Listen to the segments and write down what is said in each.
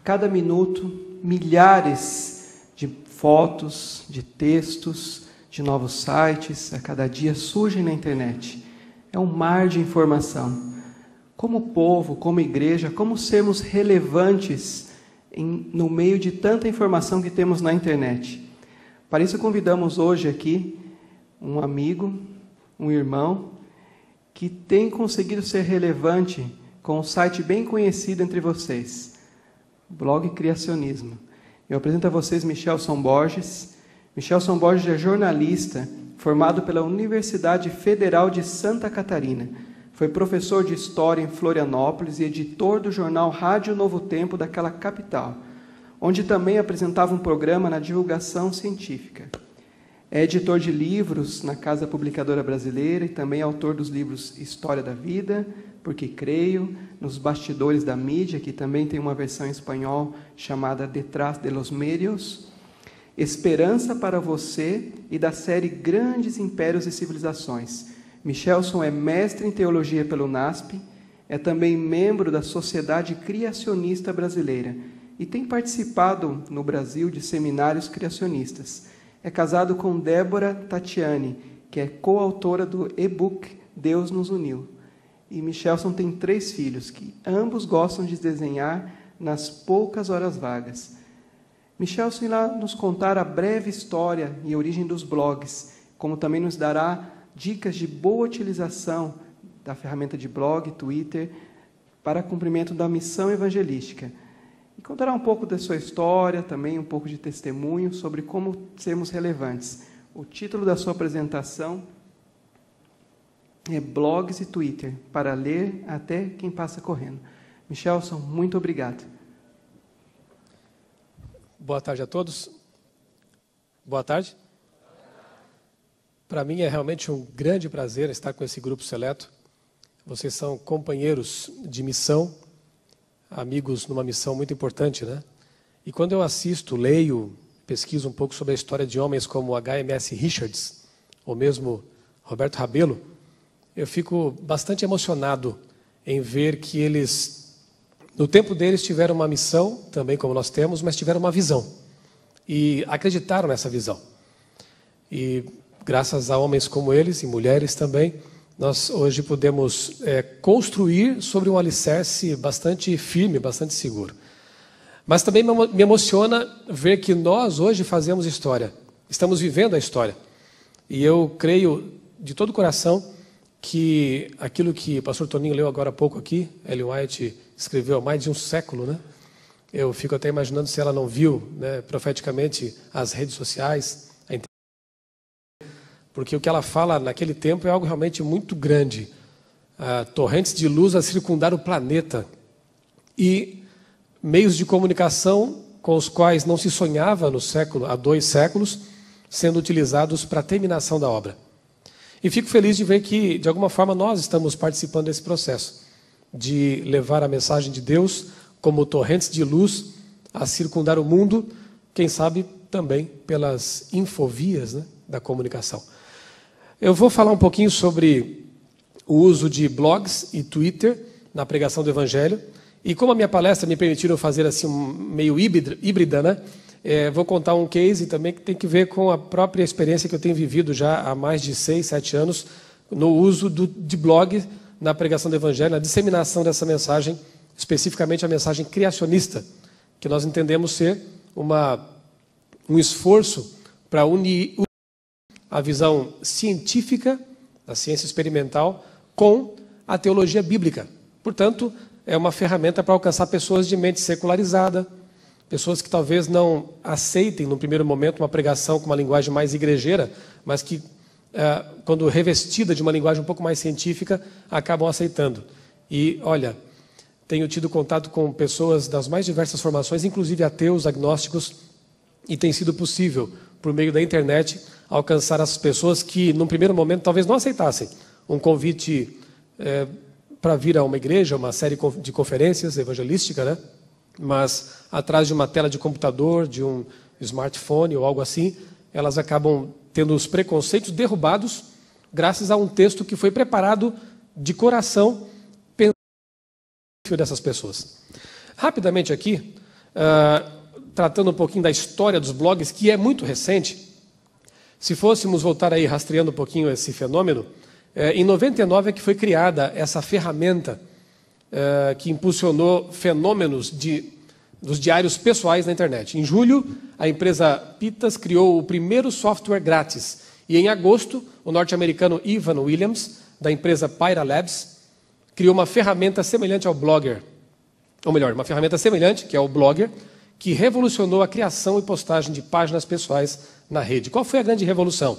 cada minuto, milhares de fotos, de textos, de novos sites, a cada dia surgem na internet. É um mar de informação. Como povo, como igreja, como sermos relevantes no meio de tanta informação que temos na internet? Para isso convidamos hoje aqui um amigo, um irmão, que tem conseguido ser relevante com um site bem conhecido entre vocês, Blog Criacionismo. Eu apresento a vocês Michelson Borges. Michelson Borges é jornalista, formado pela Universidade Federal de Santa Catarina. Foi professor de História em Florianópolis e editor do jornal Rádio Novo Tempo daquela capital, onde também apresentava um programa na divulgação científica. É editor de livros na Casa Publicadora Brasileira e também autor dos livros História da Vida, Porque Creio, Nos Bastidores da Mídia, que também tem uma versão em espanhol chamada Detrás de los Medios, Esperança para Você e da série Grandes Impérios e Civilizações. Michelson é mestre em Teologia pelo NASP, é também membro da Sociedade Criacionista Brasileira e tem participado no Brasil de seminários criacionistas. É casado com Débora Tatiani, que é coautora do e-book Deus nos Uniu. E Michelson tem 3 filhos, que ambos gostam de desenhar nas poucas horas vagas. Michelson irá nos contar a breve história e origem dos blogs, como também nos dará dicas de boa utilização da ferramenta de blog, Twitter, para cumprimento da missão evangelística. E contará um pouco da sua história, também um pouco de testemunho sobre como sermos relevantes. O título da sua apresentação é Blogs e Twitter, para ler até quem passa correndo. Michelson, muito obrigado. Boa tarde a todos. Boa tarde. Para mim é realmente um grande prazer estar com esse grupo seleto. Vocês são companheiros de missão, amigos numa missão muito importante, né? E quando eu assisto, leio, pesquiso um pouco sobre a história de homens como H.M.S. Richards, ou mesmo Roberto Rabelo, eu fico bastante emocionado em ver que eles, no tempo deles, tiveram uma missão, também como nós temos, mas tiveram uma visão. E acreditaram nessa visão. E graças a homens como eles, e mulheres também, nós hoje podemos construir sobre um alicerce bastante firme, bastante seguro. Mas também me emociona ver que nós hoje fazemos história, estamos vivendo a história. E eu creio de todo o coração que aquilo que o pastor Toninho leu agora há pouco aqui, Ellen White escreveu há mais de um século, né? Eu fico até imaginando se ela não viu, né, profeticamente as redes sociais, a internet, porque o que ela fala naquele tempo é algo realmente muito grande. Torrentes de luz a circundar o planeta e meios de comunicação com os quais não se sonhava no século, há 2 séculos, sendo utilizados para a terminação da obra. E fico feliz de ver que, de alguma forma, nós estamos participando desse processo, de levar a mensagem de Deus como torrentes de luz a circundar o mundo, quem sabe também pelas infovias, né, da comunicação. Eu vou falar um pouquinho sobre o uso de blogs e Twitter na pregação do Evangelho. E como a minha palestra me permitiram fazer assim meio híbrida, né? Vou contar um case também que tem que ver com a própria experiência que eu tenho vivido já há mais de 6, 7 anos no uso de blog na pregação do Evangelho, na disseminação dessa mensagem, especificamente a mensagem criacionista, que nós entendemos ser um esforço para unir a visão científica, da ciência experimental, com a teologia bíblica. Portanto, é uma ferramenta para alcançar pessoas de mente secularizada, pessoas que talvez não aceitem, no primeiro momento, uma pregação com uma linguagem mais igrejeira, mas que, quando revestida de uma linguagem um pouco mais científica, acabam aceitando. E, olha, tenho tido contato com pessoas das mais diversas formações, inclusive ateus, agnósticos, e tem sido possível, por meio da internet, alcançar as pessoas que, num primeiro momento, talvez não aceitassem um convite para vir a uma igreja, uma série de conferências evangelísticas, né? Mas atrás de uma tela de computador, de um smartphone ou algo assim, elas acabam tendo os preconceitos derrubados graças a um texto que foi preparado de coração pensando dessas pessoas. Rapidamente aqui, tratando um pouquinho da história dos blogs, que é muito recente. Se fôssemos voltar aí rastreando um pouquinho esse fenômeno, em 99 é que foi criada essa ferramenta que impulsionou fenômenos dos diários pessoais na internet. Em julho, a empresa Pitas criou o primeiro software grátis. E em agosto, o norte-americano Evan Williams, da empresa Pyra Labs, criou uma ferramenta semelhante ao Blogger. Ou melhor, uma ferramenta semelhante, que é o Blogger, que revolucionou a criação e postagem de páginas pessoais na rede. Qual foi a grande revolução?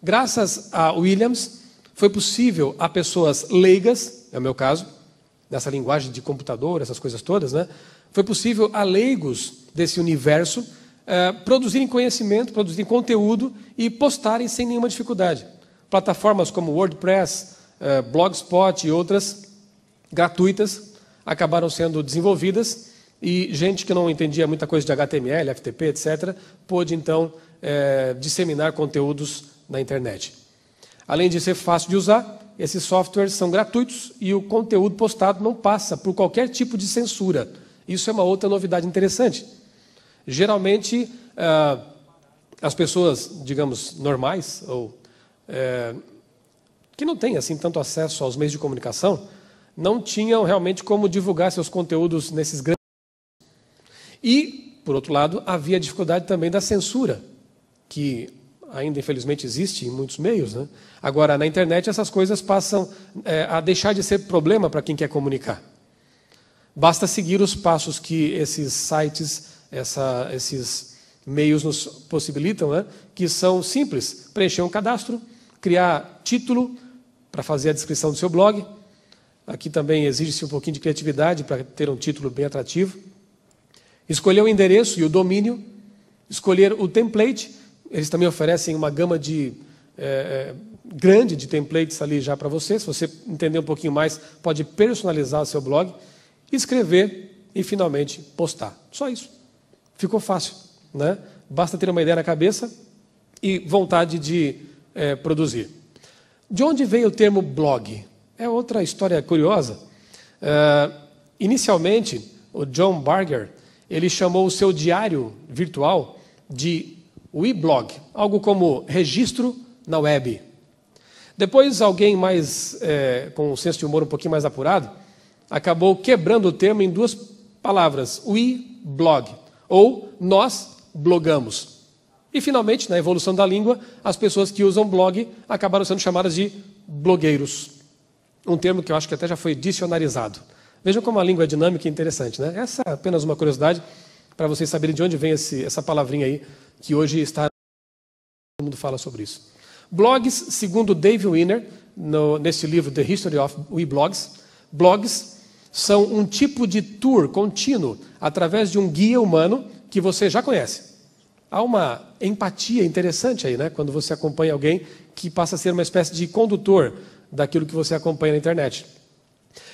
Graças a Williams, foi possível a pessoas leigas, é o meu caso, nessa linguagem de computador, essas coisas todas, né? Foi possível a leigos desse universo produzirem conhecimento, produzirem conteúdo e postarem sem nenhuma dificuldade. Plataformas como WordPress, Blogspot e outras gratuitas acabaram sendo desenvolvidas e gente que não entendia muita coisa de HTML, FTP, etc., pôde, então, disseminar conteúdos na internet. Além de ser fácil de usar, esses softwares são gratuitos e o conteúdo postado não passa por qualquer tipo de censura. Isso é uma outra novidade interessante. Geralmente, as pessoas, digamos, normais, ou que não têm assim, tanto acesso aos meios de comunicação, não tinham realmente como divulgar seus conteúdos nesses grandes... E, por outro lado, havia dificuldade também da censura, que ainda, infelizmente, existe em muitos meios, né? Agora, na internet, essas coisas passam a deixar de ser problema para quem quer comunicar. Basta seguir os passos que esses sites, esses meios nos possibilitam, né? Que são simples. Preencher um cadastro, criar título para fazer a descrição do seu blog. Aqui também exige-se um pouquinho de criatividade para ter um título bem atrativo. Escolher o endereço e o domínio. Escolher o template. Eles também oferecem uma gama grande de templates ali já para você. Se você entender um pouquinho mais, pode personalizar o seu blog. Escrever e, finalmente, postar. Só isso. Ficou fácil, né? Basta ter uma ideia na cabeça e vontade de produzir. De onde veio o termo blog? É outra história curiosa. Inicialmente, o John Barger, ele chamou o seu diário virtual de weblog, algo como registro na web. Depois, alguém mais com um senso de humor um pouquinho mais apurado, acabou quebrando o termo em duas palavras, weblog, ou nós blogamos. E, finalmente, na evolução da língua, as pessoas que usam blog acabaram sendo chamadas de blogueiros. Um termo que eu acho que até já foi dicionarizado. Vejam como a língua é dinâmica e interessante, né? Essa é apenas uma curiosidade para vocês saberem de onde vem essa palavrinha aí, que hoje está... Todo mundo fala sobre isso. Blogs, segundo Dave Wiener, nesse livro The History of Weblogs, blogs são um tipo de tour contínuo através de um guia humano que você já conhece. Há uma empatia interessante aí, né? Quando você acompanha alguém que passa a ser uma espécie de condutor daquilo que você acompanha na internet.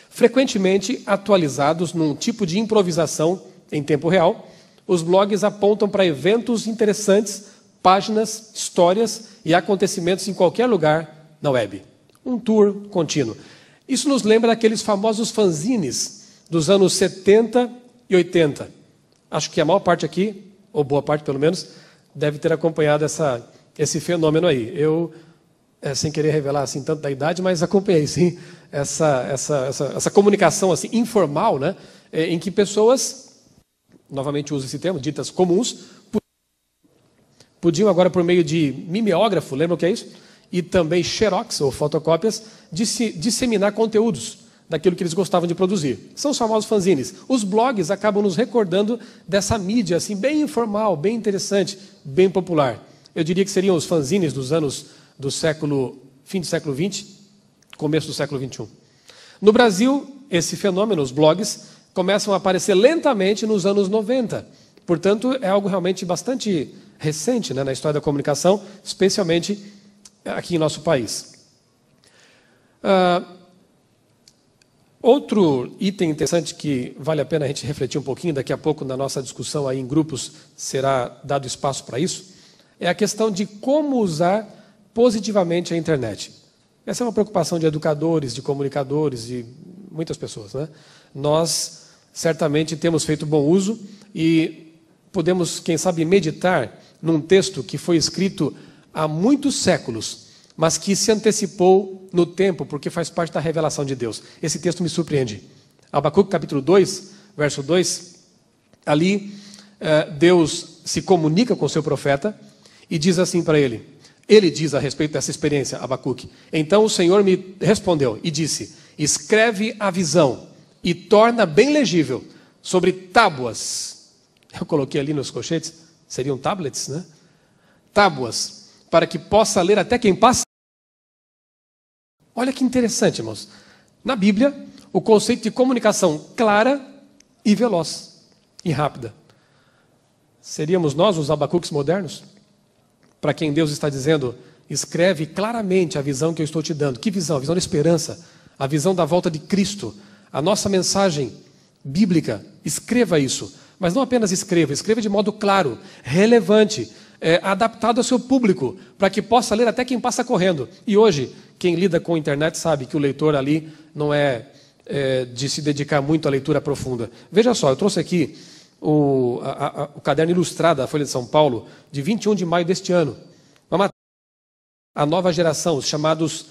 Frequentemente atualizados num tipo de improvisação em tempo real, os blogs apontam para eventos interessantes, páginas, histórias e acontecimentos em qualquer lugar na web. Um tour contínuo. Isso nos lembra daqueles famosos fanzines dos anos 70 e 80. Acho que a maior parte aqui, ou boa parte pelo menos, deve ter acompanhado esse fenômeno aí. Eu, sem querer revelar assim tanto da idade, mas acompanhei sim essa comunicação assim informal, né, em que pessoas, novamente uso esse termo, ditas comuns, podiam agora por meio de mimeógrafo, lembram o que é isso? E também xerox, ou fotocópias, disseminar conteúdos daquilo que eles gostavam de produzir. São os famosos fanzines. Os blogs acabam nos recordando dessa mídia assim, bem informal, bem interessante, bem popular. Eu diria que seriam os fanzines dos anos fim do século XX, começo do século XXI. No Brasil, esse fenômeno, os blogs, começam a aparecer lentamente nos anos 90. Portanto, é algo realmente bastante recente, né, na história da comunicação, especialmente aqui em nosso país. Outro item interessante que vale a pena a gente refletir um pouquinho, daqui a pouco na nossa discussão aí em grupos será dado espaço para isso, é a questão de como usar positivamente a internet. Essa é uma preocupação de educadores, de comunicadores, de muitas pessoas, né? Nós certamente temos feito bom uso e podemos, quem sabe, meditar num texto que foi escrito há muitos séculos, mas que se antecipou no tempo, porque faz parte da revelação de Deus. Esse texto me surpreende. Abacuque capítulo 2, verso 2, ali Deus se comunica com o seu profeta e diz assim para ele. Ele diz a respeito dessa experiência, Abacuque: então o Senhor me respondeu e disse: escreve a visão e torna bem legível sobre tábuas. Eu coloquei ali nos colchetes, seriam tablets, né? Tábuas, para que possa ler até quem passa. Olha que interessante, irmãos. Na Bíblia, o conceito de comunicação clara e veloz e rápida. Seríamos nós os Abacuques modernos? Para quem Deus está dizendo, escreve claramente a visão que eu estou te dando. Que visão? A visão da esperança, a visão da volta de Cristo. A nossa mensagem bíblica, escreva isso. Mas não apenas escreva de modo claro, relevante, adaptado ao seu público, para que possa ler até quem passa correndo. E hoje, quem lida com a internet sabe que o leitor ali não é de se dedicar muito à leitura profunda. Veja só, eu trouxe aqui o caderno ilustrado da Folha de São Paulo, de 21 de maio deste ano. A nova geração, os chamados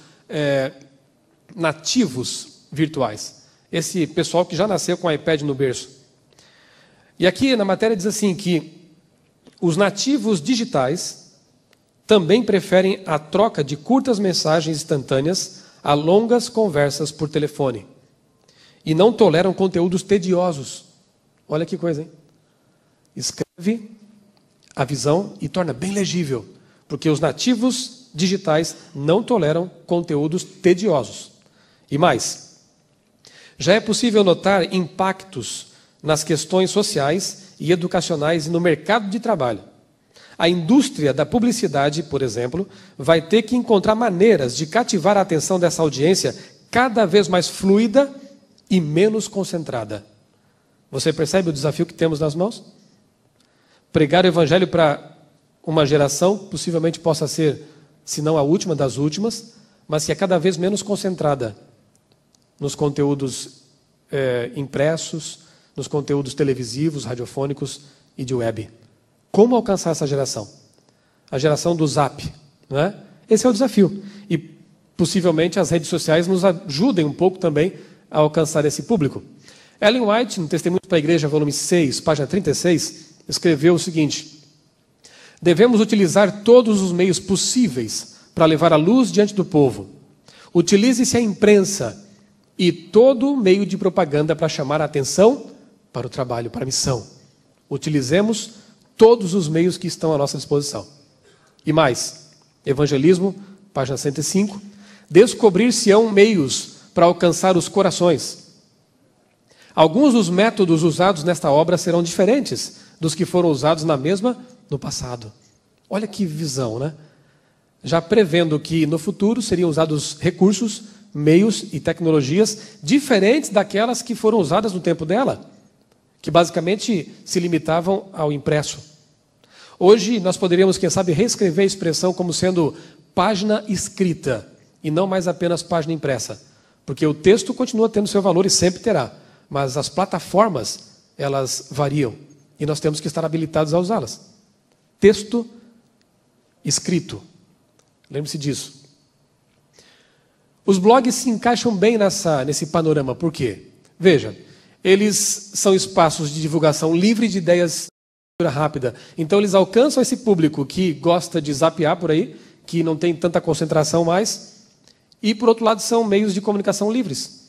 nativos virtuais. Esse pessoal que já nasceu com o iPad no berço. E aqui na matéria diz assim que os nativos digitais também preferem a troca de curtas mensagens instantâneas a longas conversas por telefone. E não toleram conteúdos tediosos. Olha que coisa, hein? Escreve a visão e torna bem legível, porque os nativos digitais não toleram conteúdos tediosos. E mais, já é possível notar impactos nas questões sociais e educacionais e no mercado de trabalho. A indústria da publicidade, por exemplo, vai ter que encontrar maneiras de cativar a atenção dessa audiência cada vez mais fluida e menos concentrada. Você percebe o desafio que temos nas mãos? Pregar o evangelho para uma geração, possivelmente possa ser, se não a última das últimas, mas que é cada vez menos concentrada nos conteúdos impressos, nos conteúdos televisivos, radiofônicos e de web. Como alcançar essa geração? A geração do Zap, não é? Esse é o desafio. E possivelmente as redes sociais nos ajudem um pouco também a alcançar esse público. Ellen White, no Testemunho para a Igreja, volume 6, página 36, escreveu o seguinte: devemos utilizar todos os meios possíveis para levar a luz diante do povo. Utilize-se a imprensa e todo meio de propaganda para chamar a atenção para o trabalho, para a missão. Utilizemos todos os meios que estão à nossa disposição. E mais, evangelismo, página 105, descobrir-se-ão meios para alcançar os corações. Alguns dos métodos usados nesta obra serão diferentes dos que foram usados na mesma no passado. Olha que visão, né? Já prevendo que no futuro seriam usados recursos, meios e tecnologias diferentes daquelas que foram usadas no tempo dela, que basicamente se limitavam ao impresso. Hoje nós poderíamos, quem sabe, reescrever a expressão como sendo página escrita e não mais apenas página impressa, porque o texto continua tendo seu valor e sempre terá, mas as plataformas, elas variam e nós temos que estar habilitados a usá-las. Texto escrito. Lembre-se disso. Os blogs se encaixam bem nesse panorama. Por quê? Veja, eles são espaços de divulgação livre de ideias rápida. Então eles alcançam esse público que gosta de zapear por aí, que não tem tanta concentração mais, e por outro lado são meios de comunicação livres,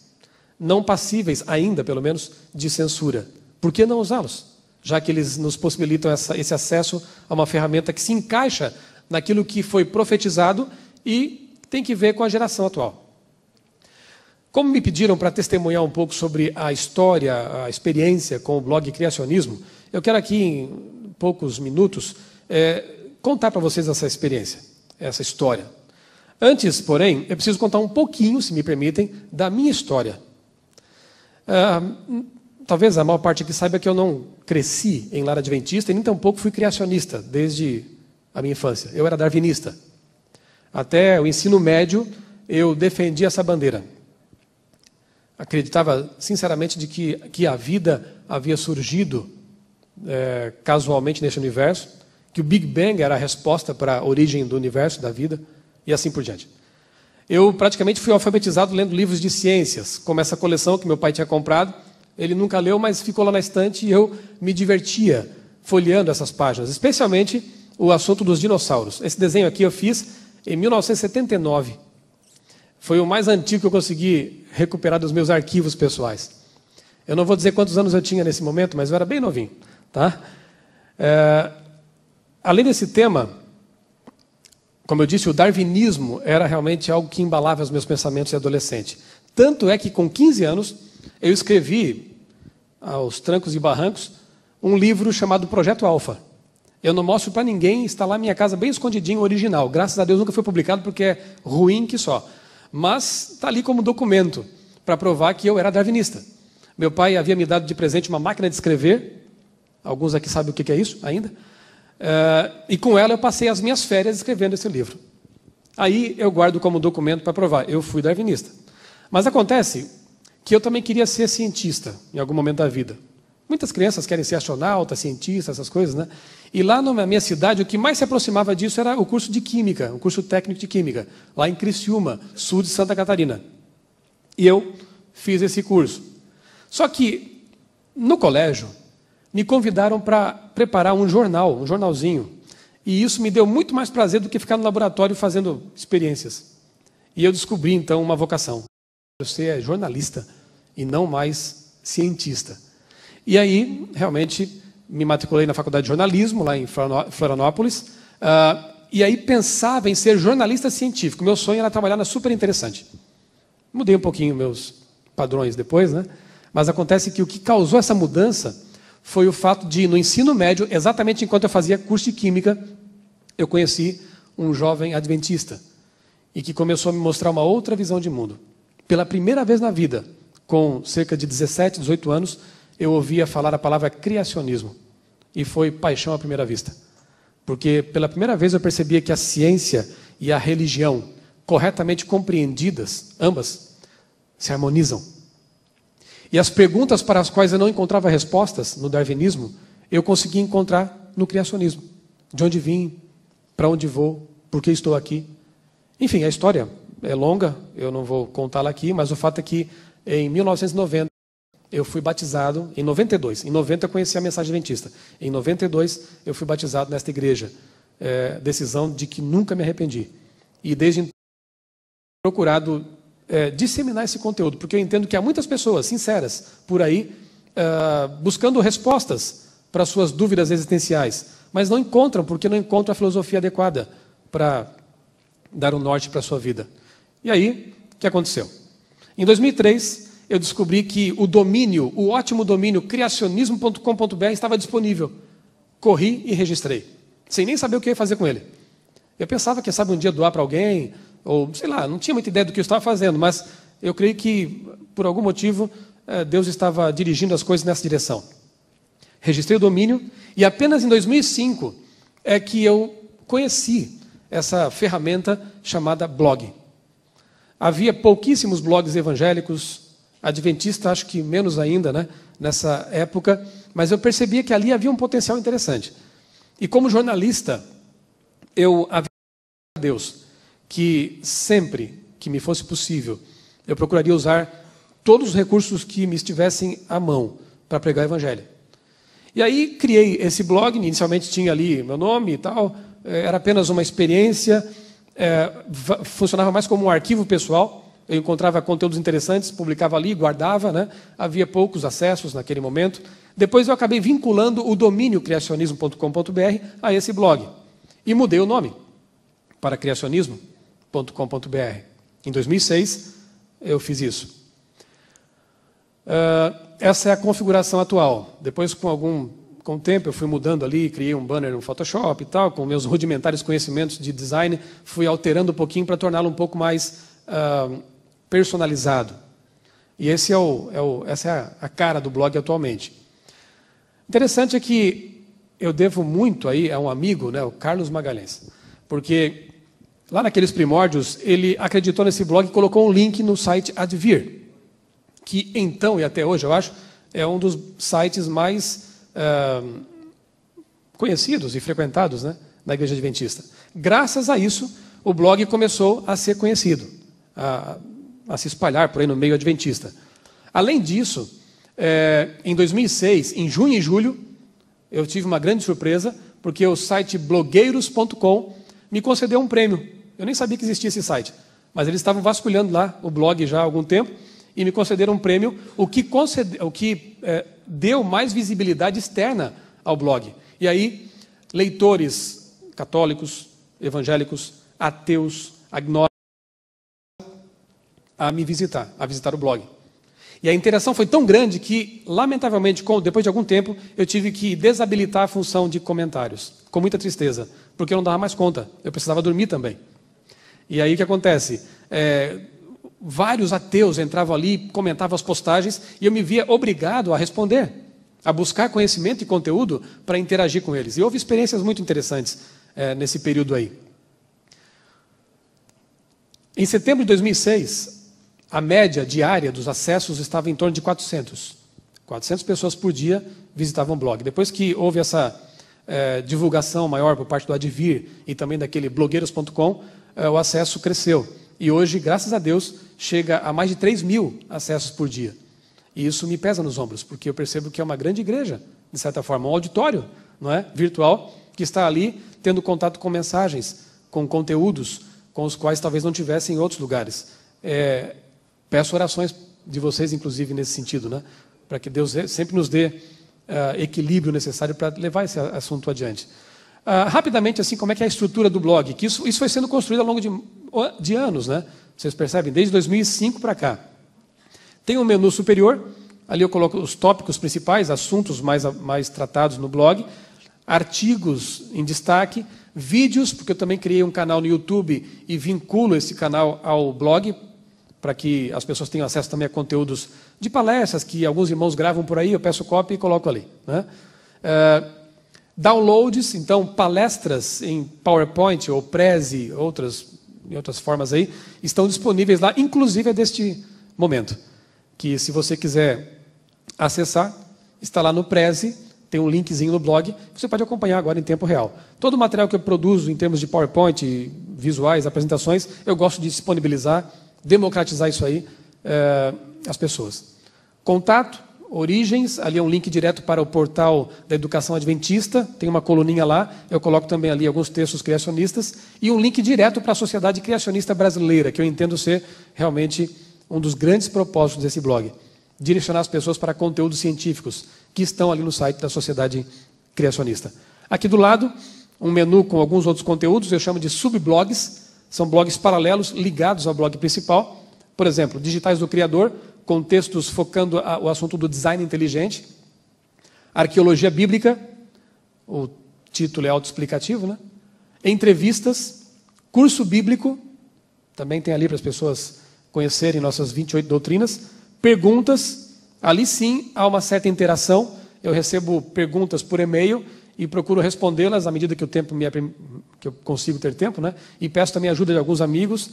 não passíveis ainda, pelo menos, de censura. Por que não usá-los? Já que eles nos possibilitam esse acesso a uma ferramenta que se encaixa naquilo que foi profetizado e tem que ver com a geração atual. Como me pediram para testemunhar um pouco sobre a história, a experiência com o blog Criacionismo, eu quero aqui, em poucos minutos, contar para vocês essa experiência, essa história. Antes, porém, eu preciso contar um pouquinho, se me permitem, da minha história. Talvez a maior parte aqui saiba que eu não cresci em lar adventista e nem tampouco fui criacionista desde a minha infância. Eu era darwinista. Até o ensino médio, eu defendi essa bandeira. acreditava sinceramente de que a vida havia surgido casualmente neste universo, que o Big Bang era a resposta para a origem do universo, da vida, e assim por diante. Eu praticamente fui alfabetizado lendo livros de ciências, como essa coleção que meu pai tinha comprado. Ele nunca leu, mas ficou lá na estante e eu me divertia folheando essas páginas, especialmente o assunto dos dinossauros. Esse desenho aqui eu fiz em 1979. Foi o mais antigo que eu consegui recuperar dos meus arquivos pessoais. Eu não vou dizer quantos anos eu tinha nesse momento, mas eu era bem novinho. Tá? Além desse tema, como eu disse, o darwinismo era realmente algo que embalava os meus pensamentos de adolescente. Tanto é que, com 15 anos, eu escrevi, aos trancos e barrancos, um livro chamado Projeto Alfa. Eu não mostro para ninguém, está lá na minha casa bem escondidinho, original. Graças a Deus nunca foi publicado porque é ruim que só. Mas está ali como documento para provar que eu era darwinista. Meu pai havia me dado de presente uma máquina de escrever. Alguns aqui sabem o que é isso ainda. E com ela eu passei as minhas férias escrevendo esse livro. Aí eu guardo como documento para provar. Eu fui darwinista. Mas acontece que eu também queria ser cientista em algum momento da vida. Muitas crianças querem ser astronauta, cientista, essas coisas, né? E lá na minha cidade, o que mais se aproximava disso era o curso de Química, o curso técnico de Química, lá em Criciúma, sul de Santa Catarina. E eu fiz esse curso. Só que, no colégio, me convidaram para preparar um jornalzinho. E isso me deu muito mais prazer do que ficar no laboratório fazendo experiências. E eu descobri, então, uma vocação. Você é jornalista e não mais cientista. E aí, realmente, me matriculei na faculdade de jornalismo, lá em Florianópolis, e aí pensava em ser jornalista científico. Meu sonho era trabalhar na Super Interessante. Mudei um pouquinho meus padrões depois, né? Mas acontece que o que causou essa mudança foi o fato de, no ensino médio, exatamente enquanto eu fazia curso de Química, eu conheci um jovem adventista, e que começou a me mostrar uma outra visão de mundo. Pela primeira vez na vida, com cerca de 17, 18 anos, eu ouvia falar a palavra criacionismo. E foi paixão à primeira vista. Porque pela primeira vez eu percebia que a ciência e a religião, corretamente compreendidas, ambas, se harmonizam. E as perguntas para as quais eu não encontrava respostas no darwinismo, eu consegui encontrar no criacionismo. De onde vim, para onde vou, por que estou aqui. Enfim, a história é longa, eu não vou contá-la aqui, mas o fato é que em 1990, eu fui batizado em 92. Em 90 eu conheci a mensagem adventista. Em 92 eu fui batizado nesta igreja. Decisão de que nunca me arrependi. E desde então tenho procurado disseminar esse conteúdo, porque eu entendo que há muitas pessoas sinceras por aí buscando respostas para suas dúvidas existenciais, mas não encontram, porque não encontram a filosofia adequada para dar um norte para a sua vida. E aí, o que aconteceu? Em 2003, eu descobri que o ótimo domínio criacionismo.com.br estava disponível. Corri e registrei, sem nem saber o que ia fazer com ele. Eu pensava que, sabe, um dia doar para alguém, ou sei lá, não tinha muita ideia do que eu estava fazendo, mas eu creio que, por algum motivo, Deus estava dirigindo as coisas nessa direção. Registrei o domínio e apenas em 2005 é que eu conheci essa ferramenta chamada blog. Havia pouquíssimos blogs evangélicos, adventista, acho que menos ainda, né, nessa época, mas eu percebia que ali havia um potencial interessante. E como jornalista, eu havia a Deus que sempre que me fosse possível, eu procuraria usar todos os recursos que me estivessem à mão para pregar o evangelho. E aí criei esse blog, inicialmente tinha ali meu nome e tal, era apenas uma experiência, funcionava mais como um arquivo pessoal. Eu encontrava conteúdos interessantes, publicava ali, guardava, né? Havia poucos acessos naquele momento. Depois eu acabei vinculando o domínio criacionismo.com.br a esse blog. E mudei o nome para criacionismo.com.br. Em 2006, eu fiz isso. Essa é a configuração atual. Depois, com o tempo, eu fui mudando ali, criei um banner no Photoshop e tal, com meus rudimentares conhecimentos de design, fui alterando um pouquinho para torná-lo um pouco mais personalizado. E essa é a cara do blog atualmente. Interessante é que eu devo muito aí a um amigo, né, o Carlos Magalhães, porque lá naqueles primórdios ele acreditou nesse blog e colocou um link no site Advir, que então e até hoje, eu acho, é um dos sites mais conhecidos e frequentados, né, na Igreja Adventista. Graças a isso, o blog começou a ser conhecido, a se espalhar por aí no meio adventista. Além disso, em 2006, em junho e julho, eu tive uma grande surpresa, porque o site blogueiros.com me concedeu um prêmio. Eu nem sabia que existia esse site, mas eles estavam vasculhando lá o blog já há algum tempo e me concederam um prêmio, o que deu mais visibilidade externa ao blog. E aí, leitores católicos, evangélicos, ateus, agnósticos, a visitar o blog. E a interação foi tão grande que, lamentavelmente, depois de algum tempo, eu tive que desabilitar a função de comentários, com muita tristeza, porque eu não dava mais conta, eu precisava dormir também. E aí o que acontece? Vários ateus entravam ali, comentavam as postagens, e eu me via obrigado a responder, a buscar conhecimento e conteúdo para interagir com eles. E houve experiências muito interessantes nesse período aí. Em setembro de 2006, a média diária dos acessos estava em torno de 400. 400 pessoas por dia visitavam o blog. Depois que houve essa divulgação maior por parte do Advir e também daquele blogueiros.com, o acesso cresceu. E hoje, graças a Deus, chega a mais de 3.000 acessos por dia. E isso me pesa nos ombros, porque eu percebo que é uma grande igreja, de certa forma, um auditório, não é, virtual, que está ali tendo contato com mensagens, com conteúdos, com os quais talvez não tivessem em outros lugares. Peço orações de vocês, inclusive, nesse sentido, né? Para que Deus sempre nos dê equilíbrio necessário para levar esse assunto adiante. Rapidamente, assim, como é que é a estrutura do blog? Que isso foi sendo construído ao longo de anos, né? Vocês percebem? Desde 2005 para cá. Tem um menu superior, ali eu coloco os tópicos principais, assuntos mais tratados no blog, artigos em destaque, vídeos, porque eu também criei um canal no YouTube e vinculo esse canal ao blog, para que as pessoas tenham acesso também a conteúdos de palestras que alguns irmãos gravam por aí, eu peço cópia e coloco ali, né? Downloads, então palestras em PowerPoint ou Prezi, em outras formas aí, estão disponíveis lá, inclusive deste momento, que se você quiser acessar, está lá no Prezi, tem um linkzinho no blog, você pode acompanhar agora em tempo real. Todo o material que eu produzo em termos de PowerPoint, visuais, apresentações, eu gosto de disponibilizar, democratizar isso aí às pessoas. Contato, origens, ali é um link direto para o portal da Educação Adventista, tem uma coluninha lá, eu coloco também ali alguns textos criacionistas, e um link direto para a Sociedade Criacionista Brasileira, que eu entendo ser realmente um dos grandes propósitos desse blog. Direcionar as pessoas para conteúdos científicos, que estão ali no site da Sociedade Criacionista. Aqui do lado, um menu com alguns outros conteúdos, eu chamo de subblogs, são blogs paralelos ligados ao blog principal. Por exemplo, Digitais do Criador, com textos focando o assunto do design inteligente. Arqueologia Bíblica, o título é autoexplicativo, né? Entrevistas, Curso Bíblico, também tem ali para as pessoas conhecerem nossas 28 doutrinas. Perguntas, ali sim há uma certa interação. Eu recebo perguntas por e-mail e procuro respondê-las à medida que que eu consigo ter tempo, né? E peço também a ajuda de alguns amigos,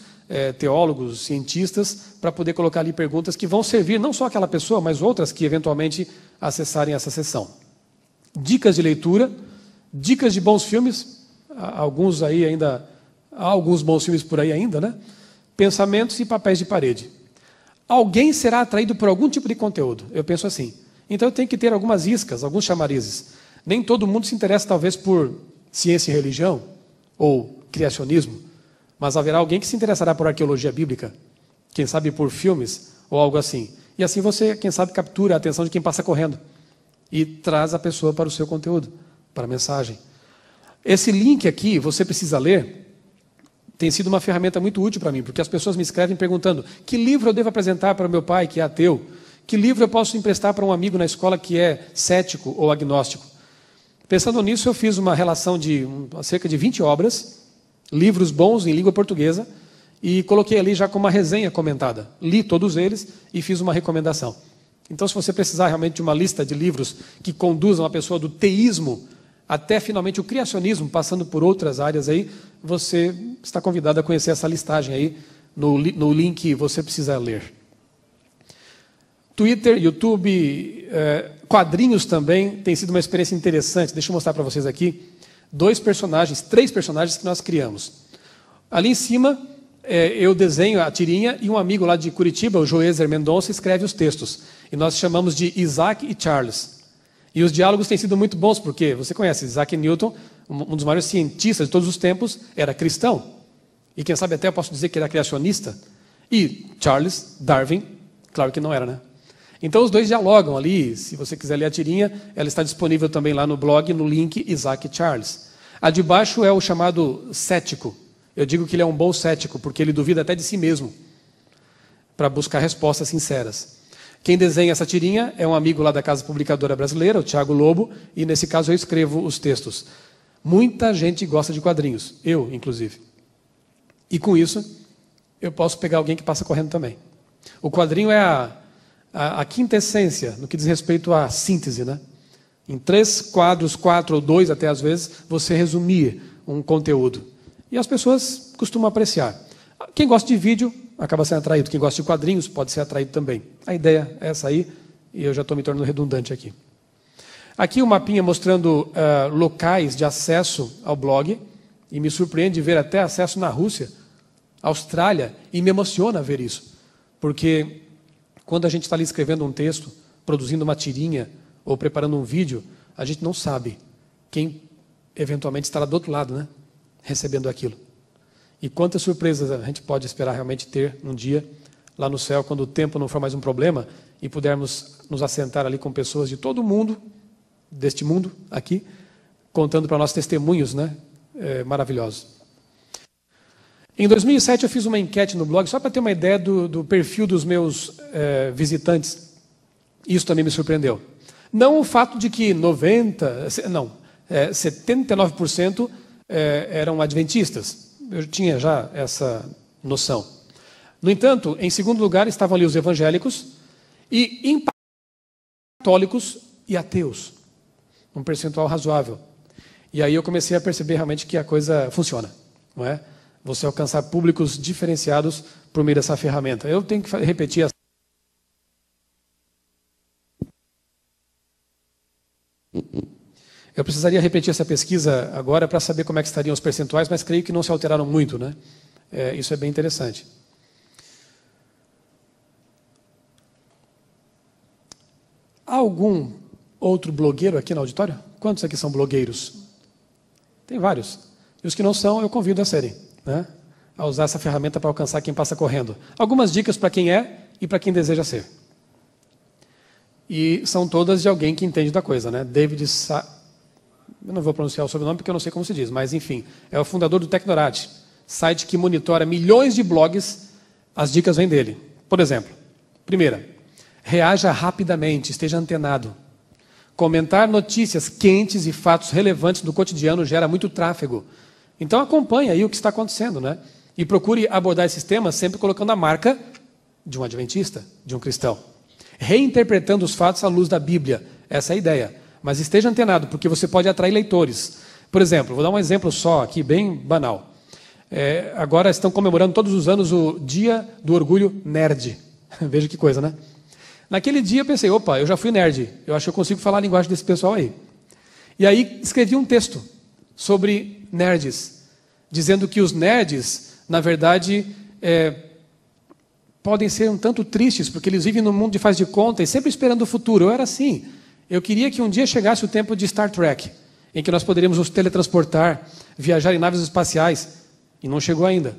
teólogos, cientistas, para poder colocar ali perguntas que vão servir não só aquela pessoa, mas outras que eventualmente acessarem essa sessão. Dicas de leitura, dicas de bons filmes, há alguns bons filmes por aí ainda, né? Pensamentos e papéis de parede. Alguém será atraído por algum tipo de conteúdo, eu penso assim. Então eu tenho que ter algumas iscas, alguns chamarizes. Nem todo mundo se interessa talvez por ciência e religião, ou criacionismo, mas haverá alguém que se interessará por arqueologia bíblica, quem sabe por filmes, ou algo assim. E assim você, quem sabe, captura a atenção de quem passa correndo e traz a pessoa para o seu conteúdo, para a mensagem. Esse link aqui, você precisa ler, tem sido uma ferramenta muito útil para mim, porque as pessoas me escrevem perguntando: que livro eu devo apresentar para o meu pai, que é ateu? Que livro eu posso emprestar para um amigo na escola que é cético ou agnóstico? Pensando nisso, eu fiz uma relação de cerca de 20 obras, livros bons em língua portuguesa, e coloquei ali já com uma resenha comentada. Li todos eles e fiz uma recomendação. Então, se você precisar realmente de uma lista de livros que conduzam a pessoa do teísmo até finalmente o criacionismo, passando por outras áreas aí, você está convidado a conhecer essa listagem aí no link Você Precisa Ler. Twitter, YouTube, quadrinhos também, tem sido uma experiência interessante. Deixa eu mostrar para vocês aqui 3 personagens que nós criamos. Ali em cima, eu desenho a tirinha e um amigo lá de Curitiba, o Joézer Mendonça, escreve os textos. E nós chamamos de Isaac e Charles. E os diálogos têm sido muito bons, porque você conhece Isaac Newton, um dos maiores cientistas de todos os tempos, era cristão. E quem sabe até eu posso dizer que era criacionista. E Charles Darwin, claro que não era, né? Então os dois dialogam ali. Se você quiser ler a tirinha, ela está disponível também lá no blog, no link Isaac e Charles. A de baixo é o chamado cético. Eu digo que ele é um bom cético, porque ele duvida até de si mesmo, para buscar respostas sinceras. Quem desenha essa tirinha é um amigo lá da Casa Publicadora Brasileira, o Thiago Lobo, e nesse caso eu escrevo os textos. Muita gente gosta de quadrinhos, eu, inclusive. E com isso, eu posso pegar alguém que passa correndo também. O quadrinho é a quintessência no que diz respeito à síntese, né? Em 3 quadros, 4 ou 2 até às vezes, você resumir um conteúdo. E as pessoas costumam apreciar. Quem gosta de vídeo acaba sendo atraído. Quem gosta de quadrinhos pode ser atraído também. A ideia é essa aí, e eu já estou me tornando redundante aqui. Aqui o mapinha mostrando locais de acesso ao blog, e me surpreende ver até acesso na Rússia, Austrália, e me emociona ver isso. Porque quando a gente está ali escrevendo um texto, produzindo uma tirinha, ou preparando um vídeo, a gente não sabe quem eventualmente estará do outro lado, né? Recebendo aquilo. E quantas surpresas a gente pode esperar realmente ter um dia lá no céu, quando o tempo não for mais um problema e pudermos nos assentar ali com pessoas de todo mundo, deste mundo aqui, contando para nós testemunhos, né? Maravilhosos. Em 2007 eu fiz uma enquete no blog, só para ter uma ideia do perfil dos meus visitantes. Isso também me surpreendeu. Não o fato de que 79% eram adventistas. Eu tinha já essa noção. No entanto, em segundo lugar estavam ali os evangélicos e católicos e ateus. Um percentual razoável. E aí eu comecei a perceber realmente que a coisa funciona, não é? Você alcançar públicos diferenciados por meio dessa ferramenta. Eu tenho que repetir Eu precisaria repetir essa pesquisa agora para saber como é que estariam os percentuais, mas creio que não se alteraram muito, né? Isso é bem interessante. Há algum outro blogueiro aqui no auditório? Quantos aqui são blogueiros? Tem vários. E os que não são, eu convido a serem, né? A usar essa ferramenta para alcançar quem passa correndo. Algumas dicas para quem é e para quem deseja ser. E são todas de alguém que entende da coisa, né? Eu não vou pronunciar o sobrenome porque eu não sei como se diz, mas enfim, é o fundador do Tecnorati, site que monitora milhões de blogs, as dicas vêm dele. Por exemplo, primeira, reaja rapidamente, esteja antenado. Comentar notícias quentes e fatos relevantes do cotidiano gera muito tráfego. Então acompanhe aí o que está acontecendo, né? E procure abordar esses temas sempre colocando a marca de um adventista, de um cristão. Reinterpretando os fatos à luz da Bíblia. Essa é a ideia. Mas esteja antenado, porque você pode atrair leitores. Por exemplo, vou dar um exemplo só aqui, bem banal. Agora estão comemorando todos os anos o Dia do Orgulho Nerd. Veja que coisa, né? Naquele dia eu pensei, opa, eu já fui nerd. Eu acho que eu consigo falar a linguagem desse pessoal aí. E aí escrevi um texto sobre nerds, dizendo que os nerds, na verdade, podem ser um tanto tristes, porque eles vivem num mundo de faz de conta e sempre esperando o futuro. Eu era assim. Eu queria que um dia chegasse o tempo de Star Trek, em que nós poderíamos nos teletransportar, viajar em naves espaciais. E não chegou ainda.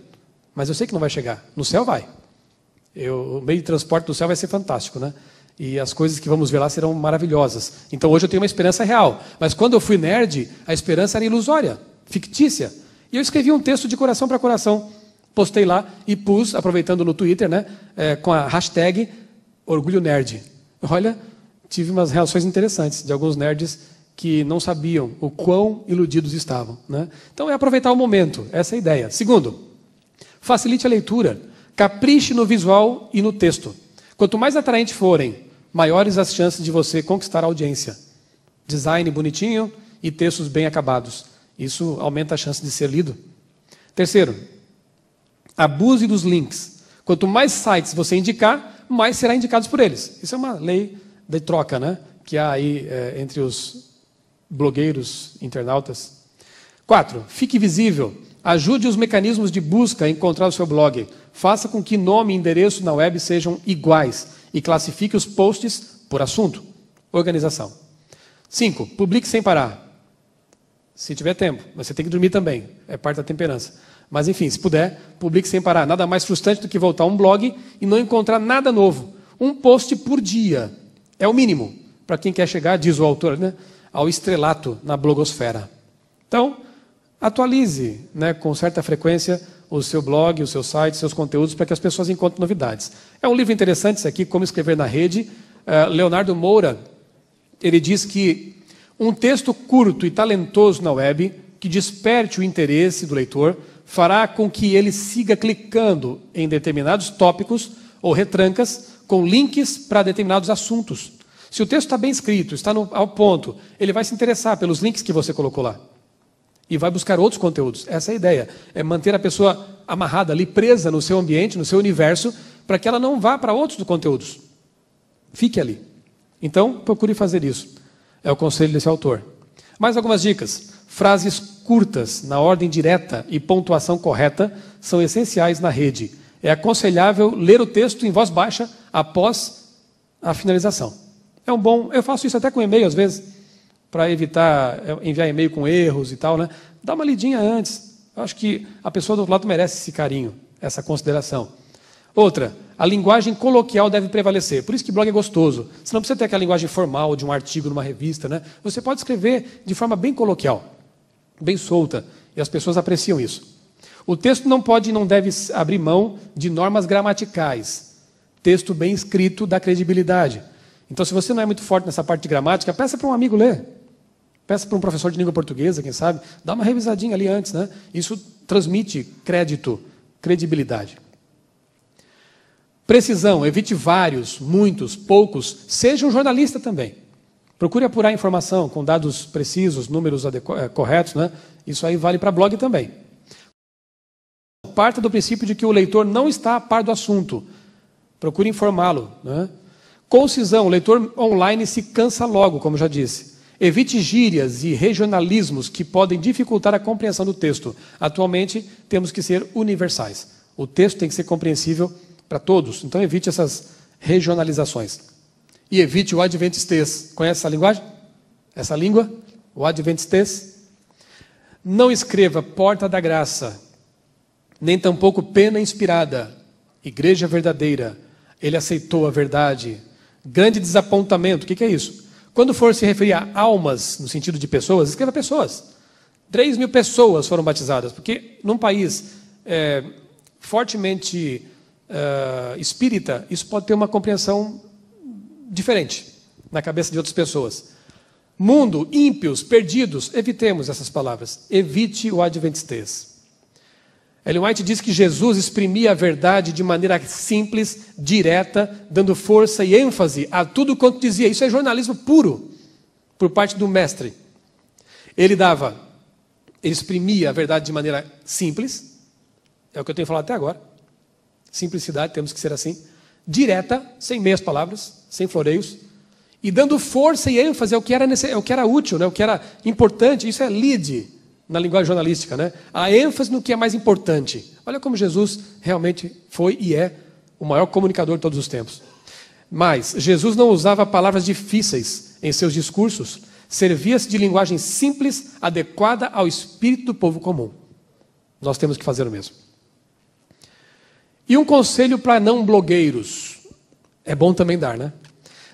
Mas eu sei que não vai chegar. No céu vai. O meio de transporte do céu vai ser fantástico, né? E as coisas que vamos ver lá serão maravilhosas. Então hoje eu tenho uma esperança real. Mas quando eu fui nerd, a esperança era ilusória, fictícia. E eu escrevi um texto de coração para coração. Postei lá e pus, aproveitando no Twitter, né, com a hashtag Orgulho Nerd. Olha, tive umas reações interessantes de alguns nerds que não sabiam o quão iludidos estavam, né? Então é aproveitar o momento, essa é a ideia. Segundo, facilite a leitura, capriche no visual e no texto. Quanto mais atraentes forem, maiores as chances de você conquistar a audiência. Design bonitinho e textos bem acabados. Isso aumenta a chance de ser lido. Terceiro, abuse dos links. Quanto mais sites você indicar, mais será indicados por eles. Isso é uma lei de troca, né? Que há aí entre os blogueiros, internautas. 4. Fique visível. Ajude os mecanismos de busca a encontrar o seu blog. Faça com que nome e endereço na web sejam iguais e classifique os posts por assunto. Organização. 5. Publique sem parar. Se tiver tempo, mas você tem que dormir também. É parte da temperança. Mas enfim, se puder, publique sem parar. Nada mais frustrante do que voltar a um blog e não encontrar nada novo. Um post por dia. É o mínimo para quem quer chegar, diz o autor, né, ao estrelato na blogosfera. Então, atualize, né, com certa frequência o seu blog, o seu site, seus conteúdos, para que as pessoas encontrem novidades. É um livro interessante esse aqui, Como Escrever na Rede. Leonardo Moura, ele diz que um texto curto e talentoso na web, que desperte o interesse do leitor, fará com que ele siga clicando em determinados tópicos ou retrancas com links para determinados assuntos. Se o texto está bem escrito, está ao ponto, ele vai se interessar pelos links que você colocou lá. E vai buscar outros conteúdos. Essa é a ideia. É manter a pessoa amarrada ali, presa no seu ambiente, no seu universo, para que ela não vá para outros conteúdos. Fique ali. Então, procure fazer isso. É o conselho desse autor. Mais algumas dicas. Frases curtas, na ordem direta e pontuação correta, são essenciais na rede. É aconselhável ler o texto em voz baixa após a finalização. Eu faço isso até com e-mail, às vezes, para evitar enviar e-mail com erros e tal, né? Dá uma lidinha antes. Eu acho que a pessoa do outro lado merece esse carinho, essa consideração. Outra, a linguagem coloquial deve prevalecer. Por isso que blog é gostoso. Você não precisa ter aquela linguagem formal de um artigo numa revista, né? Você pode escrever de forma bem coloquial, bem solta, e as pessoas apreciam isso. O texto não pode e não deve abrir mão de normas gramaticais. Texto bem escrito dá credibilidade. Então, se você não é muito forte nessa parte de gramática, peça para um amigo ler. Peça para um professor de língua portuguesa, quem sabe. Dá uma revisadinha ali antes, né? Isso transmite crédito, credibilidade. Precisão. Evite vários, muitos, poucos. Seja um jornalista também. Procure apurar a informação com dados precisos, números corretos, né? Isso aí vale para blog também. Parta do princípio de que o leitor não está a par do assunto. Procure informá-lo, né? Concisão. O leitor online se cansa logo, como já disse. Evite gírias e regionalismos que podem dificultar a compreensão do texto. Atualmente, temos que ser universais. O texto tem que ser compreensível para todos. Então, evite essas regionalizações. E evite o adventistês. Conhece essa linguagem? Essa língua? O adventistês? Não escreva porta da graça, nem tampouco pena inspirada. Igreja verdadeira. Ele aceitou a verdade. Grande desapontamento. O que é isso? Quando for se referir a almas, no sentido de pessoas, escreva pessoas. 3.000 pessoas foram batizadas, porque num país fortemente espírita, isso pode ter uma compreensão diferente na cabeça de outras pessoas. Mundo, ímpios, perdidos, evitemos essas palavras. Evite o adventistês. Ellen White diz que Jesus exprimia a verdade de maneira simples, direta, dando força e ênfase a tudo quanto dizia. Isso é jornalismo puro, por parte do mestre. Ele exprimia a verdade de maneira simples, é o que eu tenho falado até agora. Simplicidade, temos que ser assim. Direta, sem meias palavras, sem floreios, e dando força e ênfase ao que era útil, né? O que era importante. Isso é lead na linguagem jornalística, né? A ênfase no que é mais importante. Olha como Jesus realmente foi e é o maior comunicador de todos os tempos. Mas Jesus não usava palavras difíceis em seus discursos, servia-se de linguagem simples, adequada ao espírito do povo comum. Nós temos que fazer o mesmo. E um conselho para não blogueiros. É bom também dar, né?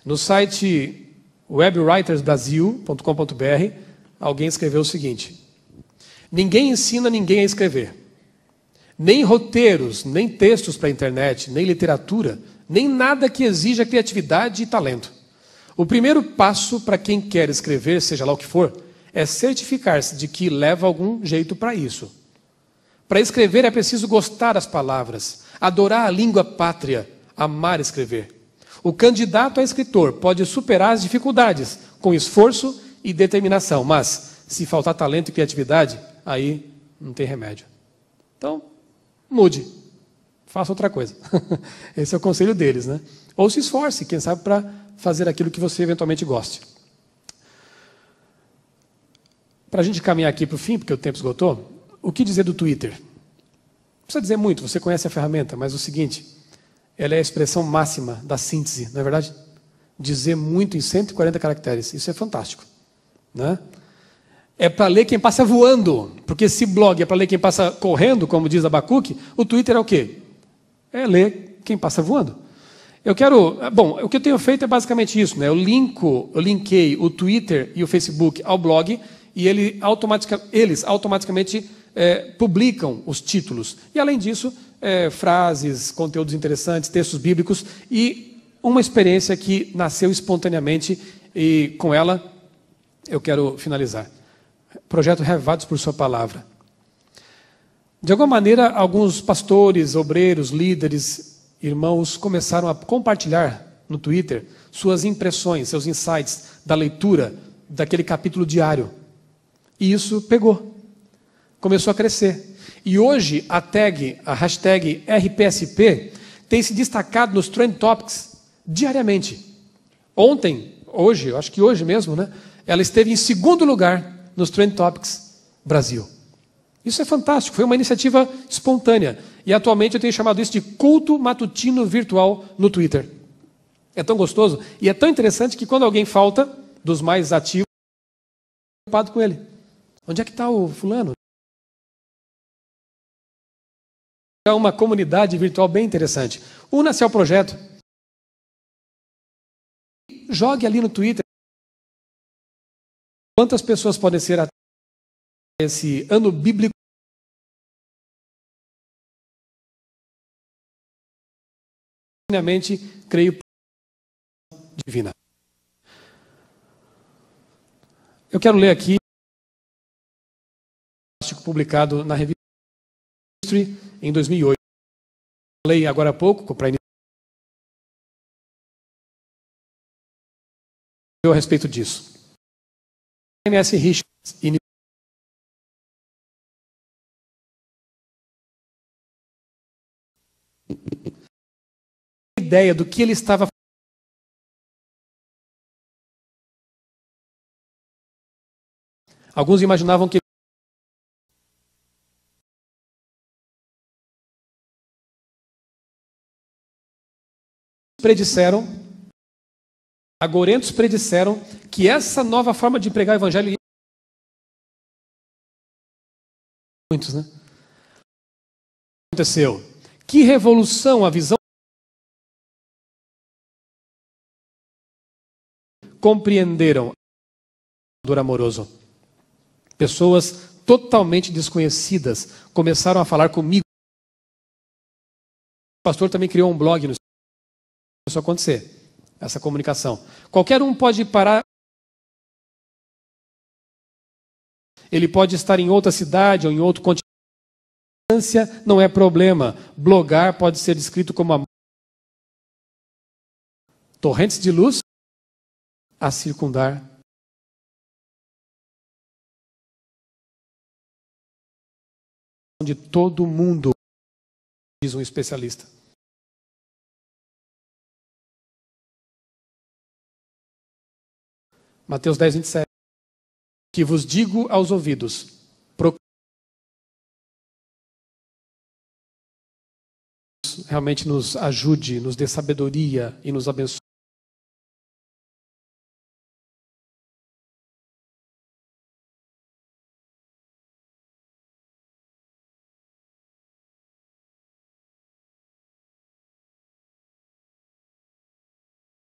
No site webwritersbrasil.com.br, alguém escreveu o seguinte: ninguém ensina ninguém a escrever. Nem roteiros, nem textos para a internet, nem literatura, nem nada que exija criatividade e talento. O primeiro passo para quem quer escrever, seja lá o que for, é certificar-se de que leva algum jeito para isso. Para escrever é preciso gostar das palavras, adorar a língua pátria, amar escrever. O candidato a escritor pode superar as dificuldades com esforço e determinação, mas se faltar talento e criatividade, aí não tem remédio. Então, mude. Faça outra coisa. Esse é o conselho deles, né? Ou se esforce, quem sabe, para fazer aquilo que você eventualmente goste. Para a gente caminhar aqui para o fim, porque o tempo esgotou, o que dizer do Twitter? Não precisa dizer muito, você conhece a ferramenta, mas o seguinte, ela é a expressão máxima da síntese, não é verdade? Dizer muito em 140 caracteres, isso é fantástico, né? É para ler quem passa voando, porque se blog é para ler quem passa correndo, como diz Abacuque, o Twitter é o quê? É ler quem passa voando. O que eu tenho feito é basicamente isso, né? Eu linkei o Twitter e o Facebook ao blog e eles automaticamente publicam os títulos. E além disso, frases, conteúdos interessantes, textos bíblicos e uma experiência que nasceu espontaneamente e com ela eu quero finalizar. Projeto Revados por Sua Palavra. De alguma maneira, alguns pastores, obreiros, líderes, irmãos começaram a compartilhar no Twitter suas impressões, seus insights da leitura daquele capítulo diário. E isso pegou. Começou a crescer. E hoje a hashtag RPSP tem se destacado nos Trend Topics diariamente. Hoje, eu acho que hoje mesmo, né? Ela esteve em segundo lugar nos Trend Topics Brasil. Isso é fantástico, foi uma iniciativa espontânea. E atualmente eu tenho chamado isso de culto matutino virtual no Twitter. É tão gostoso e é tão interessante que quando alguém falta, dos mais ativos, eu estou preocupado com ele. Onde é que está o fulano? É uma comunidade virtual bem interessante. Una-se ao projeto. Jogue ali no Twitter. Quantas pessoas podem ser até esse ano bíblico? Creio divina. Eu quero ler aqui publicado na revista em 2008. Falei agora há pouco para a respeito disso. M.S. Richards ideia do que ele estava fazendo. Alguns imaginavam que agorentos predisseram que essa nova forma de pregar o evangelho ia muitos, né? O que aconteceu? Que revolução a visão compreenderam o amoroso. Pessoas totalmente desconhecidas começaram a falar comigo. O pastor também criou um blog no isso acontecer, essa comunicação. Qualquer um pode parar. Ele pode estar em outra cidade ou em outro continente. Não é problema. Blogar pode ser descrito como torrentes de luz a circundar. De todo mundo, diz um especialista. Mateus 10, 27. Que vos digo aos ouvidos, realmente nos ajude, nos dê sabedoria e nos abençoe.